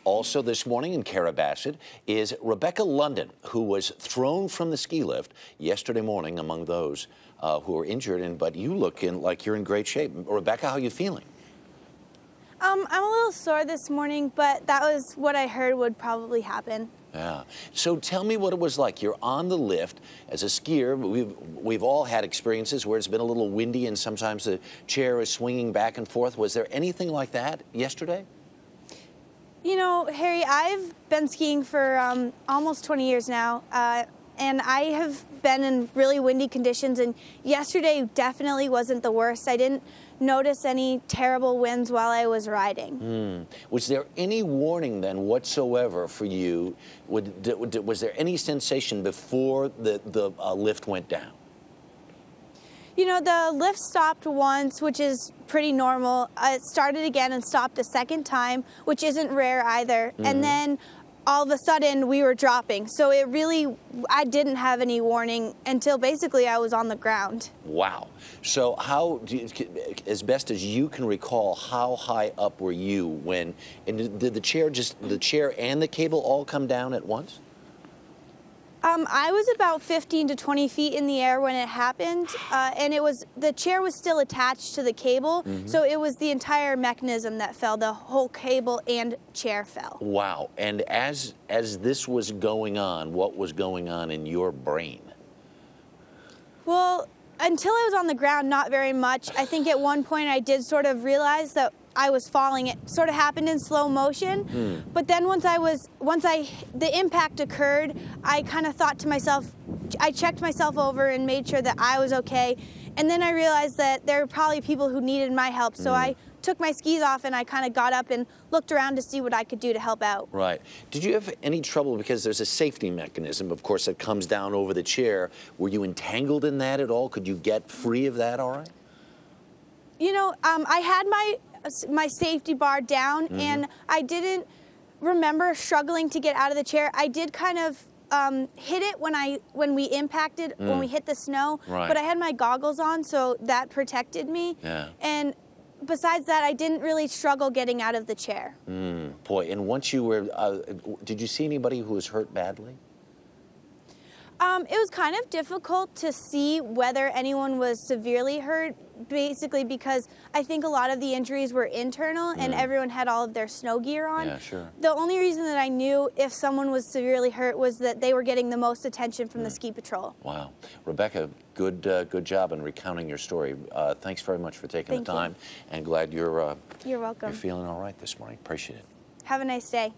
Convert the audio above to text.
Also this morning in Carrabassett is Rebecca London, who was thrown from the ski lift yesterday morning among those who were injured. But you look like you're in great shape. Rebecca, how are you feeling? I'm a little sore this morning, but that was what I heard would probably happen. Yeah. So tell me what it was like. You're on the lift as a skier. We've all had experiences where it's been a little windy and sometimes the chair is swinging back and forth. Was there anything like that yesterday? You know, Harry, I've been skiing for almost 20 years now, and I have been in really windy conditions, and yesterday definitely wasn't the worst. I didn't notice any terrible winds while I was riding. Was there any warning then whatsoever for you? Was there any sensation before the lift went down? You know, the lift stopped once, which is pretty normal. It started again and stopped a second time, which isn't rare either. And then all of a sudden we were dropping. So I didn't have any warning until basically I was on the ground. Wow. So as best as you can recall, how high up were you when, and did the chair and the cable all come down at once? I was about 15 to 20 feet in the air when it happened, and the chair was still attached to the cable, so it was the entire mechanism that fell. The whole cable and chair fell. Wow. And as this was going on, what was going on in your brain? Well, until I was on the ground, not very much. I think at one point I did sort of realize that I was falling. It sort of happened in slow motion. But then once the impact occurred, I kind of thought to myself, I checked myself over and made sure that I was okay. And then I realized that there were probably people who needed my help. So I took my skis off and I kind of got up and looked around to see what I could do to help out. Right. Did you have any trouble, because there's a safety mechanism, of course, that comes down over the chair. Were you entangled in that at all? Could you get free of that all right? You know, I had my safety bar down, and I didn't remember struggling to get out of the chair. I did kind of hit it when we impacted, when we hit the snow, but I had my goggles on, so that protected me. Yeah. And besides that, I didn't really struggle getting out of the chair. Boy, and once you were, did you see anybody who was hurt badly? It was kind of difficult to see whether anyone was severely hurt, basically because I think a lot of the injuries were internal and everyone had all of their snow gear on. Yeah, sure. The only reason that I knew if someone was severely hurt was that they were getting the most attention from the ski patrol. Wow. Rebecca, good job in recounting your story. Thanks very much for taking the time, and glad you're welcome. You're feeling all right this morning. Appreciate it. Have a nice day.